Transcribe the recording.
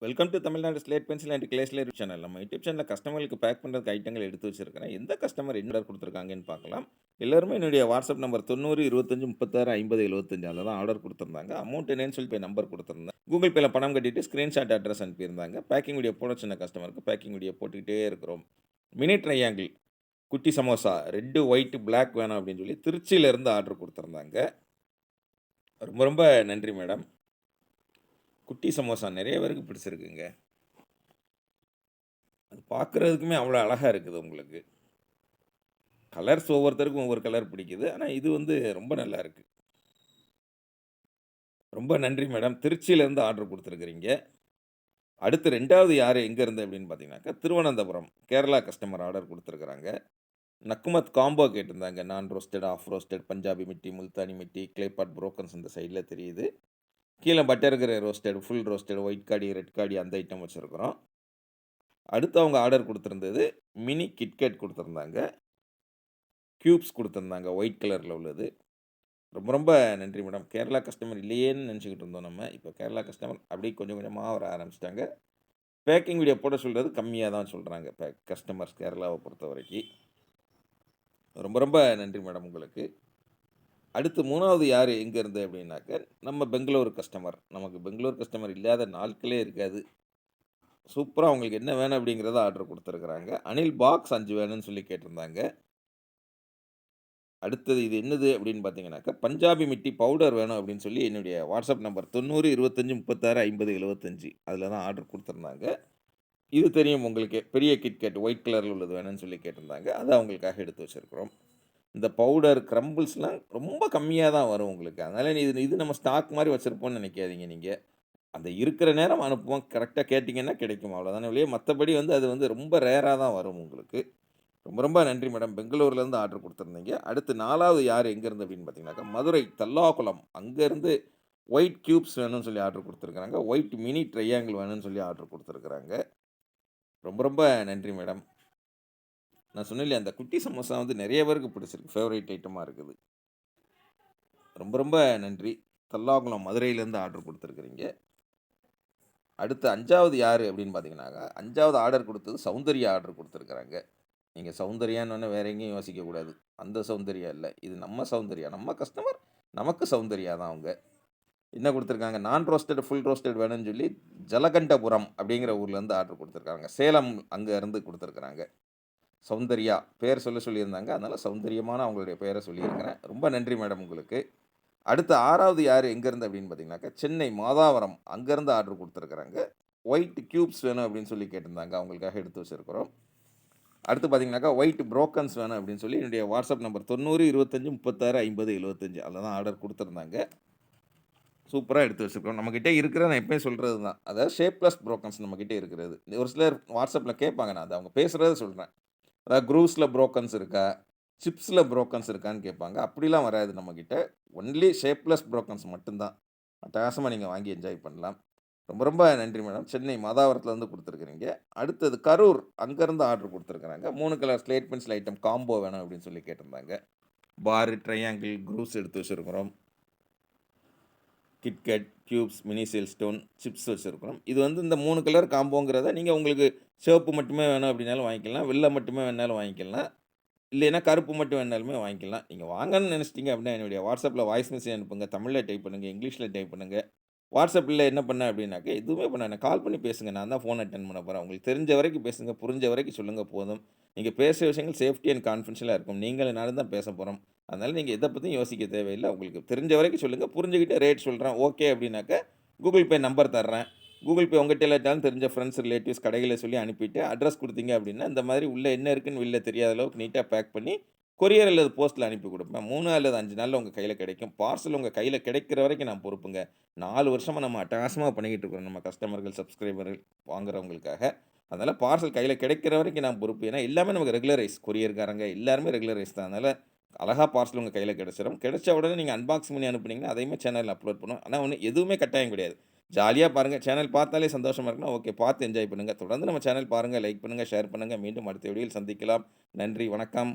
Welcome to Tamil Nadu slate pencil and clay slate channel. நம்ம YouTube சேனலில் கஸ்டமருக்கு பேக் பண்ணுறதுக்கு ஐட்டங்கள் எடுத்து வச்சிருக்கிறேன். எந்த கஸ்டமர் என்ன ஆர்டர் கொடுத்துருக்காங்கன்னு பார்க்கலாம். எல்லாருமே என்னுடைய வாட்ஸ்அப் நம்பர் 90 25 36 50 75 அதில் தான் ஆர்டர் கொடுத்துருந்தாங்க. அமௌண்ட் என்னன்னு சொல்லி போய் நம்பர் கொடுத்துருந்தேன். கூகுள் பேல பணம் கட்டிட்டு ஸ்க்ரீன்ஷாட் அட்ரஸ் அனுப்பியிருந்தாங்க. பேக்கிங் வீடியோ போட சின்ன கஸ்டமருக்கு பேக்கிங் வீடியோ போட்டுக்கிட்டே இருக்கிறோம். மினி ட்ரையாங்கிள் குட்டி சமோசா ரெட்டு ஒயிட் பிளாக் வேணும் அப்படின்னு சொல்லி திருச்சியிலேருந்து ஆர்டர் கொடுத்துருந்தாங்க. ரொம்ப ரொம்ப நன்றி மேடம். குட்டி சமோசா நிறைய பேருக்கு பிடிச்சிருக்குங்க. அது பார்க்குறதுக்குமே அவ்வளோ அழகா இருக்குது உங்களுக்கு. கலர்ஸ் ஒவ்வொருத்தருக்கும் ஒவ்வொரு கலர் பிடிக்குது. ஆனா இது வந்து ரொம்ப நல்லா இருக்கு. ரொம்ப நன்றி மேடம். திருச்சியிலேருந்து ஆர்டர் குடுத்துருக்கிறீங்க. அடுத்து 2வது யாரு எங்கேருந்து அப்படின்னு பார்த்தீங்கன்னாக்கா, திருவனந்தபுரம் கேரளா கஸ்டமர் ஆர்டர் குடுத்துருக்காங்க. நக்குமத் காம்போ கேட்டிருந்தாங்க. நான் roasted, half roasted, Punjabi mitti, Multani mitti, clay pot brokens இந்த சைடுல தெரியுது. கீழ butter grey roasted, full roasted, white காடி, ரெட் காடி அந்த ஐட்டம் வச்சிருக்கிறோம். அடுத்து அவங்க ஆர்டர் குடுத்திருந்தது மினி கிட்கேட் குடுத்திருந்தாங்க. கியூப்ஸ் குடுத்திருந்தாங்க ஒயிட் கலர்ல உள்ளது. ரொம்ப ரொம்ப நன்றி மேடம். கேரளா கஸ்டமர் இல்லையேன்னு நெனச்சுக்கிட்டு இருந்தோம் நம்ம. இப்போ கேரளா கஸ்டமர் அப்படியே கொஞ்சம் கொஞ்சமா வர ஆரம்பிச்சுட்டாங்க. பேக்கிங் வீடியோ போட சொல்றது கம்மியா தான் சொல்றாங்க. கஸ்டமர்ஸ் கேரளாவ பொறுத்தவரைக்கி. ரொம்ப ரொம்ப நன்றி மேடம் உங்களுக்கு. அடுத்து 3வது யாரு எங்கேருந்து அப்படின்னாக்க, நம்ம பெங்களூர் கஸ்டமர். நமக்கு பெங்களூர் கஸ்டமர் இல்லாத நாட்களே இருக்காது. சூப்பரா அவங்களுக்கு என்ன வேணும் அப்படிங்கிறத ஆர்டர் குடுத்துருக்காங்க. அனில் பாக்ஸ் 5 வேணும்னு சொல்லி கேட்டிருந்தாங்க. அடுத்தது இது என்னது அப்படின்னு பார்த்தீங்கன்னாக்கா, பஞ்சாபி மிட்டி பவுடர் வேணும் அப்படின்னு சொல்லி என்னுடைய வாட்ஸ்அப் நம்பர் 90 25 36 50 75 அதில தான் ஆர்டர் குடுத்துருந்தாங்க. இது தெரியும் உங்களுக்கே. பெரிய கிட்கேட் ஒயிட் கலர்ல உள்ளது வேணும்னு சொல்லி கேட்டிருந்தாங்க. அத அவங்களுக்காக எடுத்து வச்சிருக்கிறோம். இந்த பவுடர், கிரம்பிள்ஸ்லாம் ரொம்ப கம்மியா தான் வரும் உங்களுக்கு. அதனால இது இது நம்ம ஸ்டாக் மாரி வச்சிருப்போம்னு நெனைக்காதீங்க நீங்க. அந்த இருக்கிற நேரம் அனுப்புவோம். கரெக்ட்டா கேட்டீங்கன்னா கிடைக்கும். அவ்வளோதானே ஒழிய மத்தபடி வந்து அது வந்து ரொம்ப ரேரா தான் வரும் உங்களுக்கு. ரொம்ப ரொம்ப நன்றி மேடம். பெங்களூர்லேருந்து ஆர்டர் குடுத்துருந்தீங்க. அடுத்து 4வது யார் எங்கேருந்து அப்படின்னு பார்த்தீங்கன்னாக்கா, மதுரை தல்லாகுளம் அங்கேருந்து ஒயிட் கியூப்ஸ் வேணும்னு சொல்லி ஆர்டர் குடுத்துருக்காங்க. ஒயிட் மினி ட்ரையாங்கிள் வேணும்னு சொல்லி ஆர்டர் குடுத்துருக்காங்க. ரொம்ப ரொம்ப நன்றி மேடம். நான் சொன்னேன் இல்லையா, அந்த குட்டி சமோசா வந்து நெறைய பேருக்கு பிடிச்சிருக்கு. ஃபேவரைட் ஐட்டமா இருக்குது. ரொம்ப ரொம்ப நன்றி. தல்லாகுளம் மதுரையிலேருந்து ஆர்டர் குடுத்துருக்கிறீங்க. அடுத்து 5வது யாரு அப்படின்னு பார்த்தீங்கன்னாக்கா, 5வது ஆர்டர் குடுத்தது சௌந்தர்யா ஆர்டர் குடுத்துருக்காங்க. நீங்க சௌந்தர்யான்னோனே வேற எங்கேயும் யோசிக்கக்கூடாது. அந்த சௌந்தர்யா இல்ல. இது நம்ம சௌந்தர்யா. நம்ம கஸ்டமர், நமக்கு சௌந்தர்யா தான் அவங்க. என்ன குடுத்துருக்காங்க, நான் ரோஸ்டட், ஃபுல் ரோஸ்டட் வேணும்னு சொல்லி ஜலகண்டபுரம் அப்படிங்கிற ஊர்லேருந்து ஆர்டர் குடுத்துருக்காங்க. சேலம் அங்க இருந்து குடுத்துருக்காங்க. சௌந்தர்யா பேர் சொல்லியிருந்தாங்க. அதனால சௌந்தரியமான அவங்களுடைய பெயர சொல்லியிருக்கிறேன். ரொம்ப நன்றி மேடம் உங்களுக்கு. அடுத்து 6வது யாரு எங்கேருந்து அப்படின்னு பார்த்தீங்கன்னாக்கா, சென்னை மாதாவரம் அங்கேருந்து ஆர்டர் குடுத்துருக்காங்க. ஒயிட் கியூப்ஸ் வேணும் அப்படின்னு சொல்லி கேட்டிருந்தாங்க. அவங்களுக்காக எடுத்து வச்சிருக்கிறோம். அடுத்து பார்த்தீங்கன்னாக்கா, ஒயிட் புரோக்கன்ஸ் வேணும் அப்படின்னு சொல்லி என்னுடைய வாட்ஸ்அப் நம்பர் 90 25 36 50 75 அதில தான் ஆர்டர் குடுத்துருந்தாங்க. சூப்பரா எடுத்து வச்சிருக்கிறோம். நம்மகிட்ட இருக்கிற நான் எப்பயும் சொல்றது தான். அதாவது ஷேப்லெஸ் புரோக்கன்ஸ் நம்மகிட்ட இருக்கிறது. ஒரு சிலர் வாட்ஸ்அப்ல கேட்பாங்க. நான் அது அவங்க பேசுறத சொல்றேன். அதாவது க்ரூஸ்ல புரோக்கன்ஸ் இருக்கா? சிப்ஸ்ல புரோக்கன்ஸ் இருக்கான்னு கேட்பாங்க. அப்படிலாம் வராது நம்மகிட்ட. ஒன்லி ஷேப்லெஸ் புரோக்கன்ஸ் மட்டும் தான். அட்டகாசமா நீங்க வாங்கி என்ஜாய் பண்ணலாம். ரொம்ப ரொம்ப நன்றி மேடம். சென்னை மாதாவரத்துலருந்து குடுத்துருக்கிறீங்க. அடுத்தது கரூர் அங்கருந்து ஆர்டர் குடுத்துருக்காங்க. 3 colour slate pencil item combo வேணும் அப்படின்னு சொல்லி கேட்டிருந்தாங்க. பார், ட்ரையாங்கிள், க்ரூஸ் எடுத்து வச்சிருக்கிறோம். KitKat, cubes, mini sale stone, chips வச்சிருக்கிறோம். இது வந்து இந்த 3 கலர் காம்போங்கிறத நீங்க உங்களுக்கு சிவப்பு மட்டுமே வேணும் அப்படின்னாலும் வாங்கிக்கலாம். வெள்ள மட்டுமே வேணுனாலும் வாங்கிக்கலாம். இல்லைன்னா கருப்பு மட்டும் வேணுனாலுமே வாங்கிக்கலாம். நீங்க வாங்கன்னு நெனச்சிட்டீங்க அப்படின்னா, என்னுடைய வாட்ஸ்அப்ல வாய்ஸ் மெசேஜ் அனுப்புங்க. தமிழ்ல டைப் பண்ணுங்க, இங்கிலீஷ்ல டைப் பண்ணுங்க. வாட்ஸ்அப்ல என்ன பண்ணேன் அப்படின்னாக்க, எதுவுமே பண்ண வேணாம். கால் பண்ணி பேசுங்க. நான் தான் ஃபோன் அட்டெண்ட் பண்ண போறேன். உங்களுக்கு தெரிஞ்ச வரைக்கும் பேசுங்க. புரிஞ்ச வரைக்கும் சொல்லுங்க போதும். நீங்க பேசுற விஷயங்கள் சேஃப்டி அண்ட் கான்ஃபிடென்ஷியலா இருக்கும். நீங்களும் நானும் தான் பேசப் போறோம். அதனால நீங்க எத பத்தியும் யோசிக்க தேவையில்ல. உங்களுக்கு தெரிஞ்ச வரைக்கும் சொல்லுங்க. புரிஞ்சுகிட்டு ரேட் சொல்றேன். ஓகே அப்படின்னாக்க, கூகுள் பே நம்பர் தர்றேன். கூகுள் பே உங்கட்ட இல்லாட்டாலும் தெரிஞ்ச ஃபிரெண்ட்ஸ், ரிலேட்டிவ்ஸ் கடைகள்ல சொல்லி அனுப்பிட்டு, அட்ரஸ் குடுத்தீங்க அப்படின்னா, இந்த மாதிரி உள்ள என்ன இருக்குன்னு வெளில தெரியாத அளவுக்கு நீட்டா பேக் பண்ணி, கொரியர் அல்லது போஸ்ட்ல அனுப்பி குடுப்பேன். 3 அல்லது 5 நாள்ல உங்க கையில கிடைக்கும். பார்சல் உங்க கையில கிடைக்கிற வரைக்கும் நான் பொறுப்புங்க. 4 வருஷமா நம்ம அட்டகாசமா பண்ணிக்கிட்டு இருக்கிறோம். நம்ம கஸ்டமர்கள், சப்ஸ்கிரைபர்கள் வாங்குறவங்களுக்காக. அதனால பார்சல் கையில கிடைக்கிற வரைக்கும் நான் பொறுப்பு. ஏன்னா எல்லாமே நமக்கு ரெகுலரைஸ். கொரியர்காரங்க எல்லாருமே ரெகுலரைஸ் தான். அதனால அழகா பார்சல் உங்க கையில கிடைச்சிரும். கிடைச்ச உடனே நீங்க அன்பாக்ஸ் பண்ணி அனுப்புனீங்கன்னா, அதையுமே சேனல்ல அப்லோட் பண்ணுவேன். ஆனா ஒண்ணு எதுவுமே கட்டாயம் கிடையாது. ஜாலியா பாருங்க. சேனல் பார்த்தாலே சந்தோஷமா இருக்குன்னா, ஓகே பார்த்து என்ஜாய் பண்ணுங்க. தொடர்ந்து நம்ம சேனல் பாருங்க, லைக் பண்ணுங்க, ஷேர் பண்ணுங்க. மீண்டும் அடுத்த வீடியோவில் சந்திக்கலாம். நன்றி, வணக்கம்.